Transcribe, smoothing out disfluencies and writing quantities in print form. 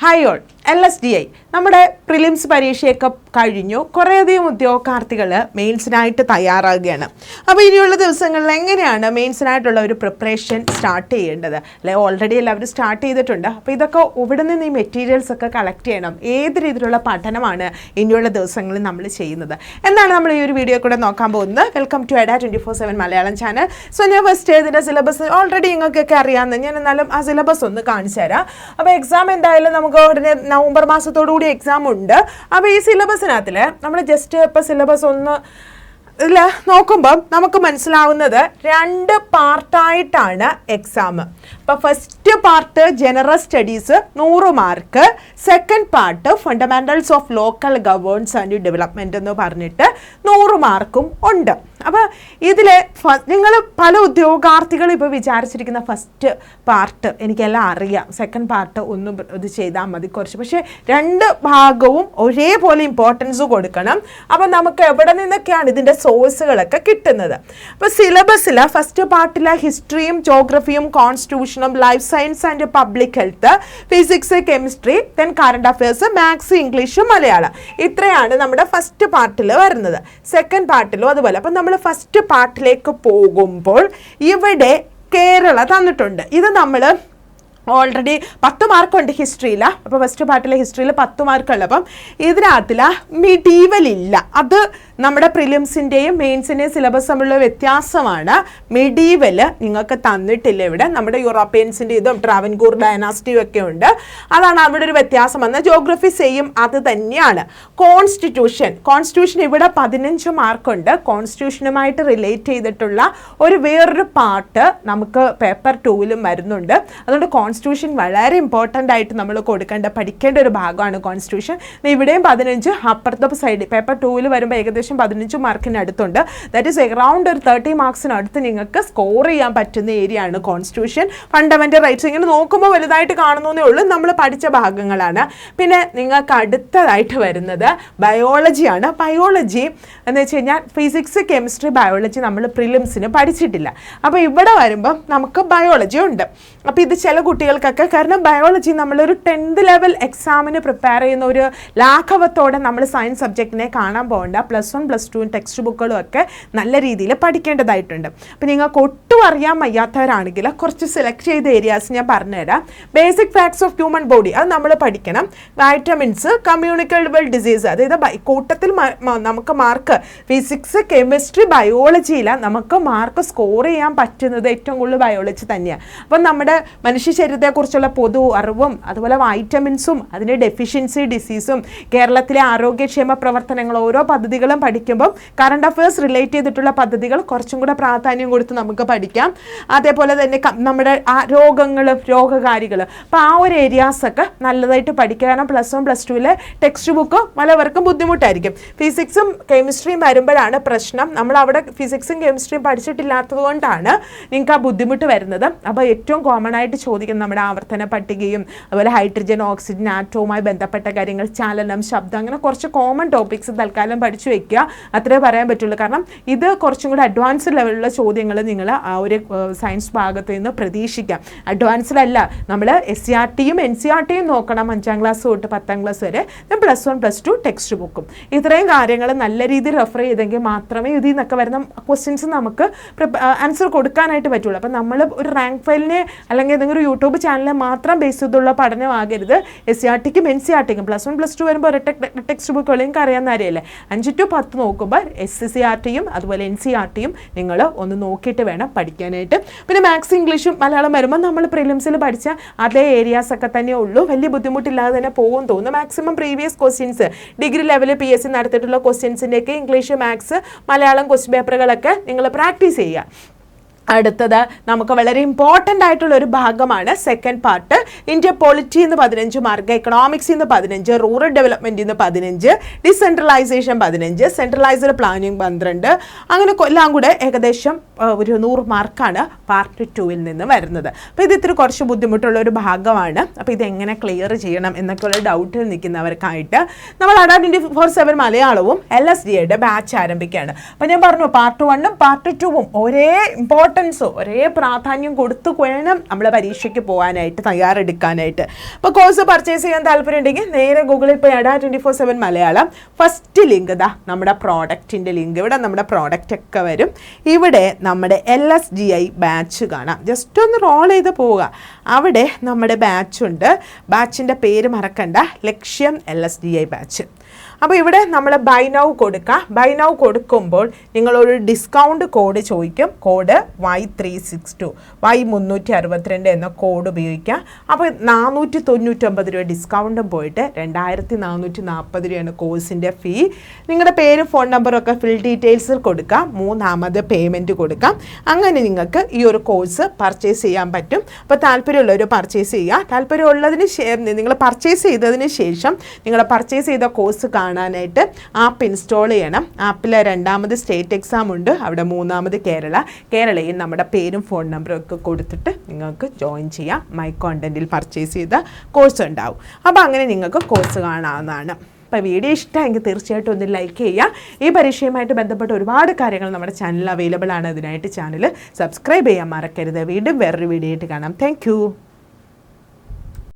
Hi all LSDI നമ്മുടെ prelims പരീക്ഷയൊക്കെ കഴിഞ്ഞു. കുറേയധികം ഉദ്യോഗാർത്ഥികൾ മെയിൻസിനായിട്ട് തയ്യാറാകുകയാണ്. അപ്പോൾ ഇനിയുള്ള ദിവസങ്ങളിൽ എങ്ങനെയാണ് മെയിൻസിനായിട്ടുള്ള ഒരു പ്രിപ്പറേഷൻ സ്റ്റാർട്ട് ചെയ്യേണ്ടത്? അല്ലെ ഓൾറെഡി എല്ലാവരും സ്റ്റാർട്ട് ചെയ്തിട്ടുണ്ട്. അപ്പോൾ ഇതൊക്കെ ഇവിടെ നിന്ന് ഈ മെറ്റീരിയൽസ് ഒക്കെ കളക്ട് ചെയ്യണം. ഏത് രീതിയിലുള്ള പഠനമാണ് ഇനിയുള്ള ദിവസങ്ങളിൽ നമ്മൾ ചെയ്യുന്നത് എന്നാണ് നമ്മൾ ഈ ഒരു വീഡിയോ കൂടെ നോക്കാൻ പോകുന്നത്. Welcome to EDA 24/7 Malayalam channel. So ഞാൻ ഫസ്റ്റ് ഇതിൻ്റെ സിലബസ് ഓൾറെഡി നിങ്ങൾക്കൊക്കെ അറിയാമെന്ന് ഞാൻ എന്നാലും ആ സിലബസ് ഒന്ന് കാണിച്ചു തരാം. അപ്പോൾ എക്സാം എന്തായാലും നമുക്ക് ഉടനെ നവംബർ മാസത്തോടുകൂടി എക്സാം ഉണ്ട്. അപ്പോൾ ഈ സിലബസിനകത്തിൽ നമ്മൾ ജസ്റ്റ് ഇപ്പോൾ സിലബസ് ഒന്ന് ഇല്ല നോക്കുമ്പം നമുക്ക് മനസ്സിലാവുന്നത് 2 പാർട്ടായിട്ടാണ് എക്സാം. അപ്പോൾ first part general studies 100 mark, second part fundamentals of local governance and development എന്ന് പറഞ്ഞിട്ട് 100 മാർക്കും ഉണ്ട്. അപ്പോൾ ഇതിൽ നിങ്ങൾ പല ഉദ്യോഗാർത്ഥികൾ ഇപ്പോൾ വിചാരിച്ചിരിക്കുന്ന ഫസ്റ്റ് പാർട്ട് എനിക്കെല്ലാം അറിയാം, സെക്കൻഡ് പാർട്ട് ഒന്നും ഇത് ചെയ്താൽ മതി കുറച്ച്, പക്ഷേ 2 ഭാഗവും ഒരേപോലെ ഇമ്പോർട്ടൻസ് കൊടുക്കണം. അപ്പോൾ നമുക്ക് എവിടെ നിന്നൊക്കെയാണ് ഇതിൻ്റെ സോഴ്സുകളൊക്കെ കിട്ടുന്നത്? അപ്പോൾ സിലബസിൽ ഫസ്റ്റ് പാർട്ടിൽ ഹിസ്റ്ററിയും ജോഗ്രഫിയും കോൺസ്റ്റിറ്റ്യൂഷനും life science and public health, physics, chemistry, then current affairs, maths, English, Malayalam, ഇത്രയാണ് നമ്മുടെ ഫസ്റ്റ് പാർട്ടിൽ വരുന്നത്. സെക്കൻഡ് പാർട്ടിലും അതുപോലെ. അപ്പം നമ്മൾ ഫസ്റ്റ് പാർട്ടിലേക്ക് പോകുമ്പോൾ ഇവിടെ കേരള തന്നിട്ടുണ്ട്. ഇത് നമ്മൾ ഓൾറെഡി 10 മാർക്കുണ്ട് ഹിസ്റ്ററിയിൽ. അപ്പോൾ ഫസ്റ്റ് പാർട്ടിലെ ഹിസ്റ്ററിയിൽ 10 മാർക്കുള്ള അപ്പം ഇതിനകത്തിൽ മിഡീവൽ ഇല്ല. അത് നമ്മുടെ പ്രിലിംസിൻ്റെയും മെയിൻസിൻ്റെയും സിലബസ് തമ്മിലുള്ള വ്യത്യാസമാണ്. മിഡീവൽ നിങ്ങൾക്ക് തന്നിട്ടില്ല ഇവിടെ. നമ്മുടെ യൂറോപ്യൻസിൻ്റെ ഇതും ട്രാവൻകൂർ ഡൈനാസ്റ്റിയും ഒക്കെ ഉണ്ട്. അതാണ് അവിടെ ഒരു വ്യത്യാസം വന്നത്. ജോഗ്രഫി സെയിം അത് തന്നെയാണ്. കോൺസ്റ്റിറ്റ്യൂഷൻ ഇവിടെ 15 മാർക്കുണ്ട്. കോൺസ്റ്റിറ്റ്യൂഷനുമായിട്ട് റിലേറ്റ് ചെയ്തിട്ടുള്ള വേറൊരു പാർട്ട് നമുക്ക് പേപ്പർ 2-ലും വരുന്നുണ്ട്. അതുകൊണ്ട് കോൺസ്റ്റിറ്റ്യൂഷൻ വളരെ ഇമ്പോർട്ടൻ്റ് ആയിട്ട് നമ്മൾ പഠിക്കേണ്ട ഒരു ഭാഗമാണ് കോൺസ്റ്റിറ്റ്യൂഷൻ. ഇവിടെയും 15, അപ്പുറത്തെ സൈഡ് പേപ്പർ 2-ൽ വരുമ്പോൾ ഏകദേശം 15 മാർക്കിന് അടുത്തുണ്ട്. ദാറ്റ് ഈസ് എറൗണ്ട് ഒരു 30 മാർക്സിനടുത്ത് നിങ്ങൾക്ക് സ്കോർ ചെയ്യാൻ പറ്റുന്ന ഏരിയ ആണ് കോൺസ്റ്റിറ്റ്യൂഷൻ. ഫണ്ടമെൻ്റൽ റൈറ്റ്സ് ഇങ്ങനെ നോക്കുമ്പോൾ വലുതായിട്ട് കാണുന്നതേ ഉള്ളൂ, നമ്മൾ പഠിച്ച ഭാഗങ്ങളാണ്. പിന്നെ നിങ്ങൾക്ക് അടുത്തതായിട്ട് വരുന്നത് ബയോളജിയാണ്. ബയോളജി എന്ന് വെച്ച് കഴിഞ്ഞാൽ ഫിസിക്സ്, കെമിസ്ട്രി, ബയോളജി നമ്മൾ പ്രിലിംസിന് പഠിച്ചിട്ടില്ല. അപ്പോൾ ഇവിടെ വരുമ്പം നമുക്ക് ബയോളജി ഉണ്ട്. അപ്പോൾ ഇത് ചില കുട്ടികൾക്കൊക്കെ, കാരണം ബയോളജി നമ്മളൊരു 10th ലെവൽ എക്സാമിന് പ്രിപ്പയർ ചെയ്യുന്ന ഒരു ലാഘവത്തോടെ നമ്മൾ സയൻസ് സബ്ജക്റ്റിനെ കാണാൻ പോകേണ്ട. +1 +2 ടെക്സ്റ്റ് ബുക്കുകളും ഒക്കെ നല്ല രീതിയിൽ പഠിക്കേണ്ടതായിട്ടുണ്ട്. അപ്പോൾ നിങ്ങൾക്ക് ഒട്ടും അറിയാൻ വയ്യാത്തവരാണെങ്കിൽ കുറച്ച് സെലക്ട് ചെയ്ത ഏരിയാസ് ഞാൻ പറഞ്ഞുതരാം. Basic facts of human body അത് നമ്മൾ പഠിക്കണം. വൈറ്റമിൻസ്, കമ്മ്യൂണിക്കബിൾ ഡിസീസ്, അതായത് കൂട്ടത്തിൽ നമുക്ക് മാർക്ക് ഫിസിക്സ്, കെമിസ്ട്രി, ബയോളജിയിൽ നമുക്ക് മാർക്ക് സ്കോർ ചെയ്യാൻ പറ്റുന്നത് ഏറ്റവും കൂടുതൽ ബയോളജി തന്നെയാണ്. അപ്പം നമ്മുടെ മനുഷ്യ ശരീരത്തെക്കുറിച്ചുള്ള പൊതു അറിവും അതുപോലെ വൈറ്റമിൻസും അതിൻ്റെ ഡെഫിഷ്യൻസി, ഡിസീസും കേരളത്തിലെ ആരോഗ്യക്ഷേമ പ്രവർത്തനങ്ങൾ ഓരോ പദ്ധതികളും പഠിക്കുമ്പം കറണ്ട് അഫയേഴ്സ് റിലേറ്റ് ചെയ്തിട്ടുള്ള പദ്ധതികൾ കുറച്ചും കൂടെ പ്രാധാന്യം കൊടുത്ത് നമുക്ക് പഠിക്കാം. അതേപോലെ തന്നെ നമ്മുടെ രോഗങ്ങളും രോഗകാരികൾ, അപ്പോൾ ആ ഒരു ഏരിയാസൊക്കെ നല്ലതായിട്ട് പഠിക്കുക. കാരണം +1 +2 ടെക്സ്റ്റ് ബുക്ക് പലവർക്കും ബുദ്ധിമുട്ടായിരിക്കും. ഫിസിക്സും കെമിസ്ട്രിയും വരുമ്പോഴാണ് പ്രശ്നം. നമ്മൾ അവിടെ ഫിസിക്സും കെമിസ്ട്രിയും പഠിച്ചിട്ടില്ലാത്തത് കൊണ്ടാണ് നിങ്ങൾക്ക് ആ ബുദ്ധിമുട്ട് വരുന്നത്. അപ്പോൾ ഏറ്റവും കോമൺ ആയിട്ട് ചോദിക്കുന്നത് നമ്മുടെ ആവർത്തന പട്ടികയും അതുപോലെ ഹൈഡ്രജൻ, ഓക്സിജൻ, ആറ്റവുമായി ബന്ധപ്പെട്ട കാര്യങ്ങൾ, ചലനം, ശബ്ദം, അങ്ങനെ കുറച്ച് കോമൺ ടോപ്പിക്സ് തൽക്കാലം പഠിച്ചു വെക്കുക. അത്രേ പറയാൻ പറ്റുള്ളൂ. കാരണം ഇത് കുറച്ചും കൂടി അഡ്വാൻസ്ഡ് ലെവലിലുള്ള ചോദ്യങ്ങൾ നിങ്ങൾ ആ ഒരു സയൻസ് ഭാഗത്ത് നിന്ന് പ്രതീക്ഷിക്കാം. അഡ്വാൻസ്ഡ് അല്ല, നമ്മൾ SCRTയും NCERTയും നോക്കണം 5ാം ക്ലാസ് തൊട്ട് 10ാം ക്ലാസ് വരെ. +1 +2 ടെക്സ്റ്റ് ബുക്കും ഇത്രയും കാര്യങ്ങൾ നല്ല രീതിയിൽ റെഫർ ചെയ്തെങ്കിൽ മാത്രമേ ഇതിൽ നിന്നൊക്കെ വരുന്ന ക്വസ്റ്റ്യൻസ് നമുക്ക് ആൻസർ കൊടുക്കാനായിട്ട് പറ്റുള്ളൂ. അപ്പം നമ്മൾ ഒരു റാങ്ക് ഫയലിനെ അല്ലെങ്കിൽ ഏതെങ്കിലും ഒരു യൂട്യൂബ് ചാനലിനെ മാത്രം ബേസ് ചെയ്തുള്ള പഠനമാകരുത്. SCRTക്കും NCERTക്കും +1 +2 വരുമ്പോൾ ഒരു ടെക്സ്റ്റ് ബുക്കുകൾ നിങ്ങൾക്ക് അറിയാവുന്ന കാര്യമല്ലേ. 5 to 10 നോക്കുമ്പോൾ SCRTയും അതുപോലെ NCERTയും നിങ്ങൾ ഒന്ന് നോക്കിയിട്ട് വേണം പഠിക്കാനായിട്ട്. പിന്നെ മാത്സ്, ഇംഗ്ലീഷും മലയാളം വരുമ്പോൾ നമ്മൾ പ്രിലിംസിൽ പഠിച്ച അതേ ഏരിയാസൊക്കെ തന്നെ ഉള്ളൂ. വലിയ ബുദ്ധിമുട്ടില്ലാതെ തന്നെ പോകും തോന്നുന്നു. മാക്സിമം പ്രീവിയസ് ക്വസ്റ്റ്യൻസ് ഡിഗ്രി ലെവലിൽ PSC നടത്തിയിട്ടുള്ള ക്വസ്റ്റ്യൻസിൻ്റെയൊക്കെ ഇംഗ്ലീഷ്, മാത്സ്, മലയാളം ക്വസ്റ്റ്യൻ പേപ്പറുകളൊക്കെ നിങ്ങൾ പ്രാക്ടീസ് ചെയ്യുക. അടുത്തത് നമുക്ക് വളരെ ഇമ്പോർട്ടൻ്റ് ആയിട്ടുള്ള ഒരു ഭാഗമാണ് സെക്കൻഡ് പാർട്ട്. ഇന്ത്യ പൊളിറ്റി എന്ന് 15 മാർക്ക്, എക്കണോമിക്സ് എന്ന് 15, റൂറൽ ഡെവലപ്മെൻറ്റ് എന്ന് 15, ഡിസെൻട്രലൈസേഷൻ 15, സെൻട്രലൈസ്ഡ് പ്ലാനിങ് 12, അങ്ങനെ എല്ലാം കൂടെ ഏകദേശം ഒരു 100 മാർക്കാണ് പാർട്ട് 2-ൽ നിന്ന് വരുന്നത്. അപ്പോൾ ഇത് ഇത്തിരി കുറച്ച് ബുദ്ധിമുട്ടുള്ള ഒരു ഭാഗമാണ്. അപ്പോൾ ഇതെങ്ങനെ ക്ലിയർ ചെയ്യണം എന്നൊക്കെയുള്ള ഡൗട്ടിൽ നിൽക്കുന്നവർക്കായിട്ട് നമ്മൾ EDA 24/7 മലയാളവും LSDയുടെ ബാച്ച് ആരംഭിക്കുകയാണ്. അപ്പോൾ ഞാൻ പറഞ്ഞു പാർട്ട് 1ഉം പാർട്ട് 2ഉം ഒരേ ഇമ്പോർട്ടൻ്റ് ഇമ്പോർട്ടൻസ് ഒരേ പ്രാധാന്യം കൊടുത്തു വേണം നമ്മൾ പരീക്ഷയ്ക്ക് പോകാനായിട്ട് തയ്യാറെടുക്കാനായിട്ട്. അപ്പോൾ കോഴ്സ് പർച്ചേസ് ചെയ്യാൻ താല്പര്യമുണ്ടെങ്കിൽ നേരെ ഗൂഗിളിൽ പോയി അഡ 24/7 മലയാളം ഫസ്റ്റ് ലിങ്ക് ഇതാ നമ്മുടെ പ്രോഡക്റ്റിൻ്റെ ലിങ്ക്, ഇവിടെ നമ്മുടെ പ്രോഡക്റ്റ് ഒക്കെ വരും. ഇവിടെ നമ്മുടെ LSGI ബാച്ച് കാണാം, ജസ്റ്റ് ഒന്ന് റോൾ ചെയ്ത് പോവുക. അവിടെ നമ്മുടെ ബാച്ചുണ്ട്, ബാച്ചിൻ്റെ പേര് മറക്കണ്ട, ലക്ഷ്യം LSGI ബാച്ച്. അപ്പോൾ ഇവിടെ നമ്മൾ ബൈ നൗ കൊടുക്കുക. ബൈ നൗ കൊടുക്കുമ്പോൾ നിങ്ങളൊരു ഡിസ്കൗണ്ട് കോഡ് ചോദിക്കും, കോഡ് Y362 Y362 എന്ന കോഡ് ഉപയോഗിക്കുക. അപ്പോൾ 499 രൂപ ഡിസ്കൗണ്ടും പോയിട്ട് 2440 രൂപയാണ് കോഴ്സിൻ്റെ ഫീ. നിങ്ങളുടെ പേരും ഫോൺ നമ്പറും ഒക്കെ ഫിൽ ഡീറ്റെയിൽസിൽ കൊടുക്കുക, 3ാമത് പേയ്മെൻറ്റ് കൊടുക്കാം. അങ്ങനെ നിങ്ങൾക്ക് ഈ ഒരു കോഴ്സ് പർച്ചേസ് ചെയ്യാൻ പറ്റും. അപ്പോൾ താല്പര്യമുള്ളവർ പർച്ചേസ് ചെയ്യുക. താല്പര്യമുള്ളതിന് നിങ്ങൾ പർച്ചേസ് ചെയ്തതിന് ശേഷം നിങ്ങളുടെ പർച്ചേസ് ചെയ്ത കോഴ്സ് കാണാനായിട്ട് ആപ്പ് ഇൻസ്റ്റാൾ ചെയ്യണം. ആപ്പിൽ 2ാമത് സ്റ്റേറ്റ് എക്സാം ഉണ്ട്, അവിടെ 3ാമത് കേരളയിൽ നമ്മുടെ പേരും ഫോൺ നമ്പറും ഒക്കെ കൊടുത്തിട്ട് നിങ്ങൾക്ക് ജോയിൻ ചെയ്യാം. മൈ കോണ്ടൻറ്റിൽ പർച്ചേസ് ചെയ്ത കോഴ്സ് ഉണ്ടാവും. അപ്പോൾ അങ്ങനെ നിങ്ങൾക്ക് കോഴ്സ് കാണാവുന്നതാണ്. അപ്പോൾ വീഡിയോ ഇഷ്ടമെങ്കിൽ തീർച്ചയായിട്ടും ഒന്ന് ലൈക്ക് ചെയ്യുക. ഈ പരീക്ഷയുമായിട്ട് ബന്ധപ്പെട്ട ഒരുപാട് കാര്യങ്ങൾ നമ്മുടെ ചാനലിൽ അവൈലബിൾ ആണ്. അതിനായിട്ട് ചാനൽ സബ്സ്ക്രൈബ് ചെയ്യാൻ മറക്കരുത്. വീണ്ടും വേറൊരു വീഡിയോ ആയിട്ട് കാണാം. താങ്ക്